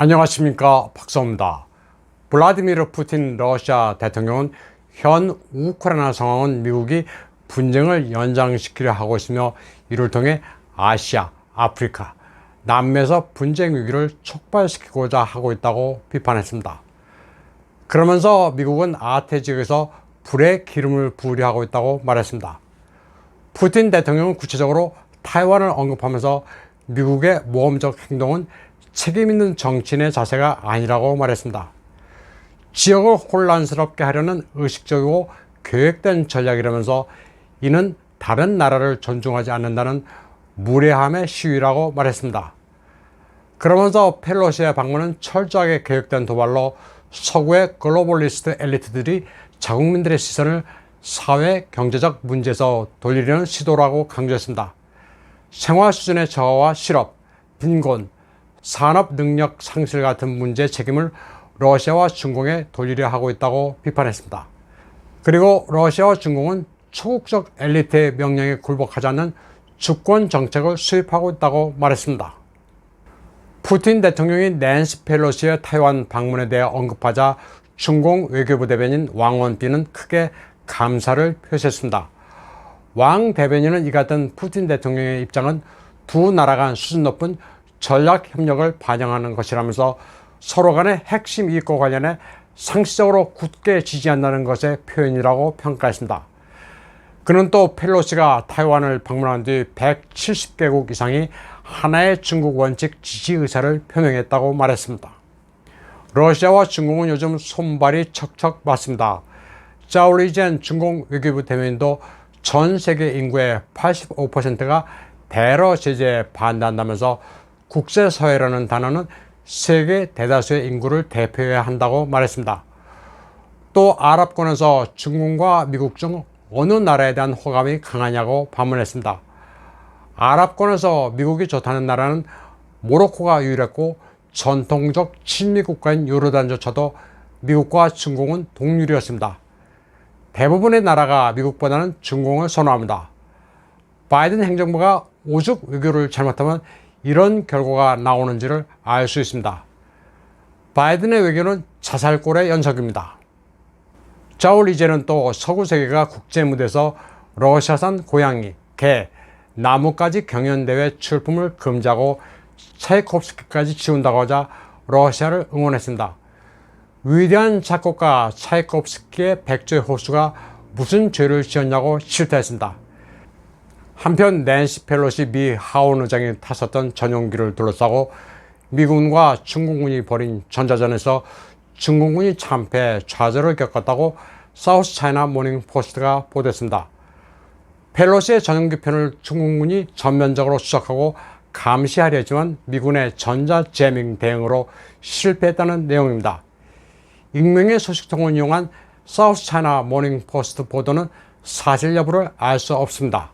안녕하십니까, 박사입니다. 블라디미르 푸틴 러시아 대통령은 현 우크라이나 상황은 미국이 분쟁을 연장시키려 하고 있으며 이를 통해 아시아, 아프리카, 남미에서 분쟁 위기를 촉발시키고자 하고 있다고 비판했습니다. 그러면서 미국은 아태 지역에서 불에 기름을 부으려 하고 있다고 말했습니다. 푸틴 대통령은 구체적으로 타이완을 언급하면서 미국의 모험적 행동은 책임 있는 정치인의 자세가 아니라고 말했습니다. 지역을 혼란스럽게 하려는 의식적이고 계획된 전략이라면서 이는 다른 나라를 존중하지 않는다는 무례함의 시위라고 말했습니다. 그러면서 펠로시의 방문은 철저하게 계획된 도발로 서구의 글로벌리스트 엘리트들이 자국민들의 시선을 사회 경제적 문제에서 돌리려는 시도라고 강조했습니다. 생활 수준의 저하와 실업, 빈곤, 산업 능력 상실 같은 문제의 책임을 러시아와 중공에 돌리려 하고 있다고 비판했습니다. 그리고 러시아와 중공은 초국적 엘리트의 명령에 굴복하지 않는 주권 정책을 수립하고 있다고 말했습니다. 푸틴 대통령이 낸시 펠로시의 타이완 방문에 대해 언급하자 중공 외교부 대변인 왕 원빈은 크게 감사를 표시했습니다. 왕 대변인은 이 같은 푸틴 대통령의 입장은 두 나라 간 수준 높은 전략 협력을 반영하는 것이라면서 서로 간의 핵심 이익과 관련해 상시적으로 굳게 지지한다는 것의 표현이라고 평가했습니다. 그는 또 펠로시가 타이완을 방문한 뒤 170개국 이상이 하나의 중국 원칙 지지 의사를 표명했다고 말했습니다. 러시아와 중국은 요즘 손발이 척척 맞습니다. 짜오리젠 중국 외교부 대변인도 전 세계 인구의 85%가 대러 제재에 반대한다면서 국제사회라는 단어는 세계 대다수의 인구를 대표해야 한다고 말했습니다. 또 아랍권에서 중국과 미국 중 어느 나라에 대한 호감이 강하냐고 반문했습니다. 아랍권에서 미국이 좋다는 나라는 모로코가 유일했고 전통적 친미국가인 요르단조차도 미국과 중공은 동률이었습니다. 대부분의 나라가 미국보다는 중공을 선호합니다. 바이든 행정부가 오죽 외교를 잘못하면 이런 결과가 나오는지를 알 수 있습니다. 바이든의 외교는 자살골의 연속입니다. 자올리제는 또 서구 세계가 국제 무대에서 러시아산 고양이, 개, 나무까지 경연대회 출품을 금지하고 차이콥스키까지 지운다고 하자 러시아를 응원했습니다. 위대한 작곡가 차이콥스키의 백조의 호수가 무슨 죄를 지었냐고 질타했습니다. 한편 낸시 펠로시 미 하원 의장이 탔었던 전용기를 둘러싸고 미군과 중공군이 벌인 전자전에서 중공군이 참패 좌절을 겪었다고 사우스 차이나 모닝 포스트가 보도했습니다. 펠로시의 전용기 편을 중공군이 전면적으로 수색하고 감시하려 했지만 미군의 전자 제밍 대응으로 실패했다는 내용입니다. 익명의 소식통을 이용한 사우스 차이나 모닝 포스트 보도는 사실 여부를 알 수 없습니다.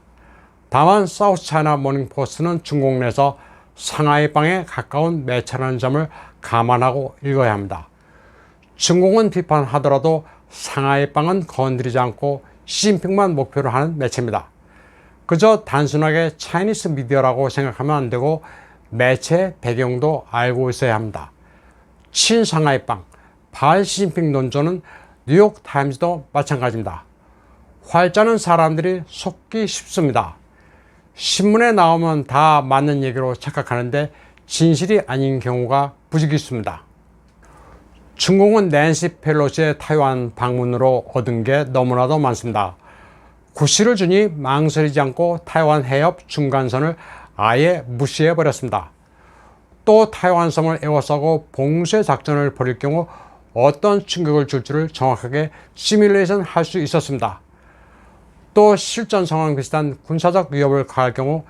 다만 사우스 차이나 모닝 포스트는 중국 내에서 상하이빵에 가까운 매체라는 점을 감안하고 읽어야 합니다. 중공은 비판하더라도 상하이빵은 건드리지 않고 시진핑만 목표로 하는 매체입니다. 그저 단순하게 차이니스 미디어라고 생각하면 안 되고 매체의 배경도 알고 있어야 합니다. 친상하이빵, 반시진핑 논조는 뉴욕 타임즈도 마찬가지입니다. 활자는 사람들이 속기 쉽습니다. 신문에 나오면 다 맞는 얘기로 착각하는데 진실이 아닌 경우가 부지기 있습니다. 중공은 낸시 펠로시의 타이완 방문으로 얻은 게 너무나도 많습니다. 구실을 주니 망설이지 않고 타이완 해협 중간선을 아예 무시해버렸습니다. 또 타이완섬을 에워싸고 봉쇄 작전을 벌일 경우 어떤 충격을 줄지를 정확하게 시뮬레이션 할 수 있었습니다. 또 실전 상황 비슷한 군사적 위협을 가할 경우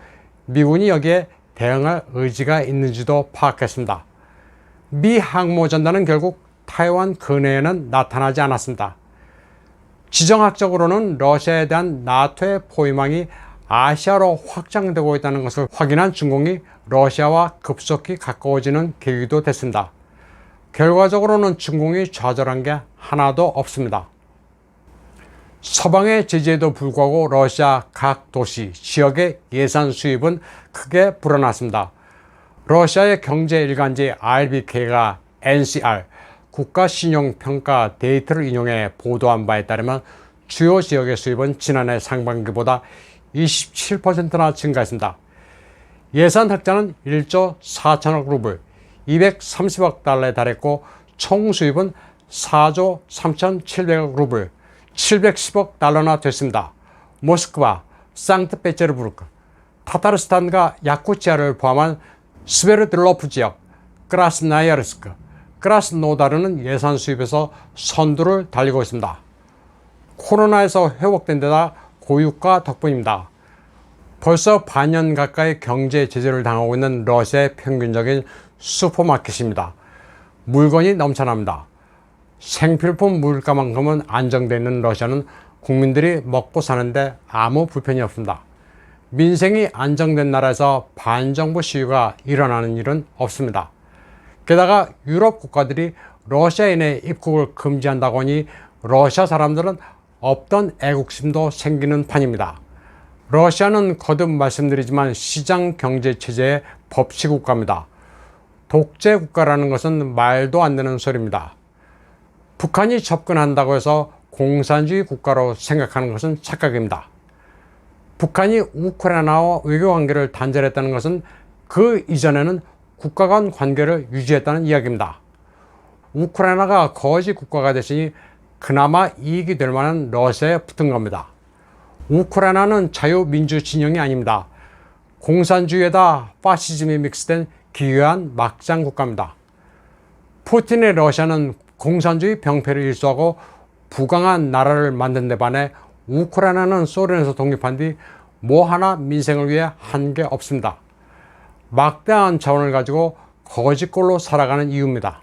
미군이 여기에 대응할 의지가 있는지도 파악했습니다. 미 항모전단은 결국 타이완 근해에는 나타나지 않았습니다. 지정학적으로는 러시아에 대한 나토의 포위망이 아시아로 확장되고 있다는 것을 확인한 중공이 러시아와 급속히 가까워지는 계기도 됐습니다. 결과적으로는 중공이 좌절한 게 하나도 없습니다. 서방의 제재에도 불구하고 러시아 각 도시, 지역의 예산 수입은 크게 불어났습니다. 러시아의 경제 일간지 RBK가 NCR 국가신용평가 데이터를 인용해 보도한 바에 따르면 주요 지역의 수입은 지난해 상반기보다 27%나 증가했습니다. 예산 흑자는 1조 4천억 루블, 230억 달러에 달했고 총 수입은 4조 3,700억 루블, 710억 달러나 됐습니다. 모스크바, 상트페테르부르크, 타타르스탄과 야쿠티아를 포함한 스베르들로프 지역, 크라스나야르스크, 크라스노다르는 예산 수입에서 선두를 달리고 있습니다. 코로나에서 회복된 데다 고유가 덕분입니다. 벌써 반년 가까이 경제 제재를 당하고 있는 러시아의 평균적인 슈퍼마켓입니다. 물건이 넘쳐납니다. 생필품 물가만큼은 안정되어 있는 러시아는 국민들이 먹고 사는데 아무 불편이 없습니다. 민생이 안정된 나라에서 반정부 시위가 일어나는 일은 없습니다. 게다가 유럽 국가들이 러시아인의 입국을 금지한다고 하니 러시아 사람들은 없던 애국심도 생기는 판입니다. 러시아는 거듭 말씀드리지만 시장 경제 체제의 법치 국가입니다. 독재 국가라는 것은 말도 안 되는 소리입니다. 북한이 접근한다고 해서 공산주의 국가로 생각하는 것은 착각입니다. 북한이 우크라이나와 외교관계를 단절했다는 것은 그 이전에는 국가 간 관계를 유지했다는 이야기입니다. 우크라이나가 거지 국가가 됐으니 그나마 이익이 될 만한 러시아에 붙은 겁니다. 우크라이나는 자유민주 진영이 아닙니다. 공산주의에다 파시즘이 믹스된 기괴한 막장 국가입니다. 푸틴의 러시아는 공산주의 병폐를 일소하고 부강한 나라를 만든 데 반해 우크라이나는 소련에서 독립한 뒤 뭐 하나 민생을 위해 한 게 없습니다. 막대한 자원을 가지고 거지꼴로 살아가는 이유입니다.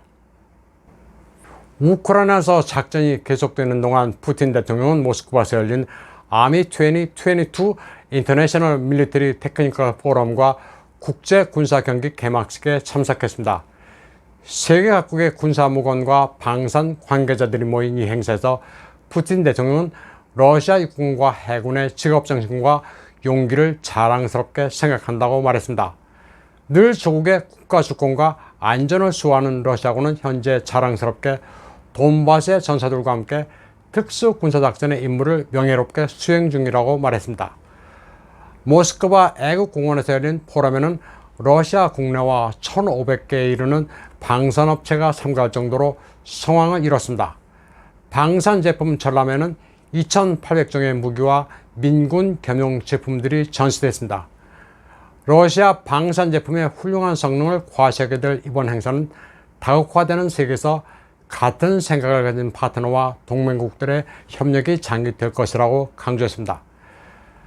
우크라이나에서 작전이 계속되는 동안 푸틴 대통령은 모스크바에서 열린 아미 2022 인터내셔널 밀리터리 테크니컬 포럼과 국제 군사 경기 개막식에 참석했습니다. 세계 각국의 군사무관과 방산 관계자들이 모인 이 행사에서 푸틴 대통령은 러시아 육군과 해군의 직업정신과 용기를 자랑스럽게 생각한다고 말했습니다. 늘 조국의 국가주권과 안전을 수호하는 러시아군은 현재 자랑스럽게 돈바스의 전사들과 함께 특수군사작전의 임무를 명예롭게 수행 중이라고 말했습니다. 모스크바 애국공원에서 열린 포럼에는 러시아 국내와 1,500개에 이르는 방산업체가 참가할 정도로 성황을 이뤘습니다. 방산제품 전람회는 2,800종의 무기와 민군 겸용 제품들이 전시됐습니다. 러시아 방산제품의 훌륭한 성능을 과시하게 될 이번 행사는 다국화되는 세계에서 같은 생각을 가진 파트너와 동맹국들의 협력이 장기될 것이라고 강조했습니다.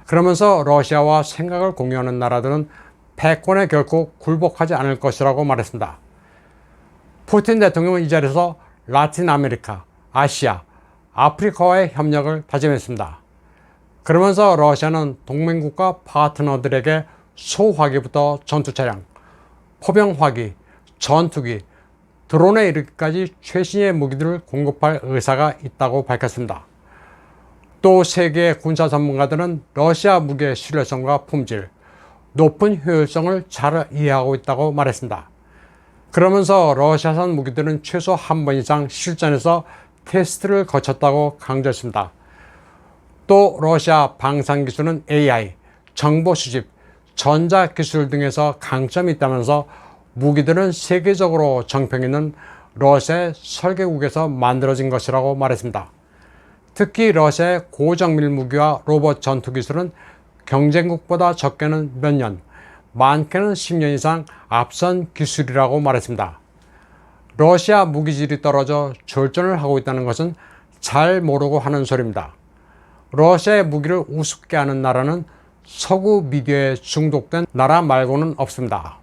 그러면서 러시아와 생각을 공유하는 나라들은 패권에 결코 굴복하지 않을 것이라고 말했습니다. 푸틴 대통령은 이 자리에서 라틴 아메리카, 아시아, 아프리카와의 협력을 다짐했습니다. 그러면서 러시아는 동맹국가 파트너들에게 소화기부터 전투차량, 포병화기, 전투기, 드론에 이르기까지 최신의 무기들을 공급할 의사가 있다고 밝혔습니다. 또 세계의 군사 전문가들은 러시아 무기의 신뢰성과 품질, 높은 효율성을 잘 이해하고 있다고 말했습니다. 그러면서 러시아산 무기들은 최소 한 번 이상 실전에서 테스트를 거쳤다고 강조했습니다. 또 러시아 방산기술은 AI, 정보 수집, 전자기술 등에서 강점이 있다면서 무기들은 세계적으로 정평 있는 러시아의 설계국에서 만들어진 것이라고 말했습니다. 특히 러시아의 고정밀 무기와 로봇 전투 기술은 경쟁국보다 적게는 몇 년, 많게는 10년 이상 앞선 기술이라고 말했습니다. 러시아 무기질이 떨어져 절전을 하고 있다는 것은 잘 모르고 하는 소리입니다. 러시아의 무기를 우습게 하는 나라는 서구 미디어에 중독된 나라 말고는 없습니다.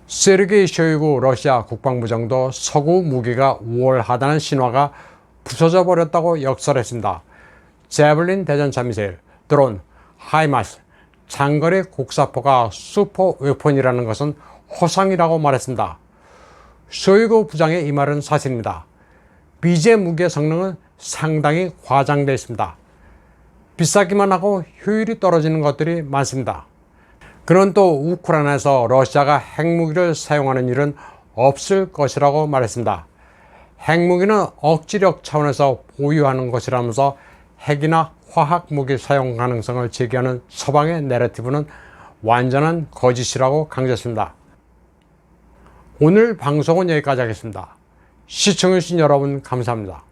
세르게이 쇼이구 러시아 국방부장도 서구 무기가 우월하다는 신화가 부서져 버렸다고 역설했습니다. 제블린 대전차 미사일, 드론, 하이마스, 장거리 곡사포가 슈퍼 웨폰이라는 것은 허상이라고 말했습니다. 쇼이구 부장의 이 말은 사실입니다. 미제 무기의 성능은 상당히 과장되어 있습니다. 비싸기만 하고 효율이 떨어지는 것들이 많습니다. 그는 또 우크라이나에서 러시아가 핵무기를 사용하는 일은 없을 것이라고 말했습니다. 핵무기는 억지력 차원에서 보유하는 것이라면서 핵이나 화학무기 사용 가능성을 제기하는 서방의 내러티브는 완전한 거짓이라고 강조했습니다. 오늘 방송은 여기까지 하겠습니다. 시청해주신 여러분 감사합니다.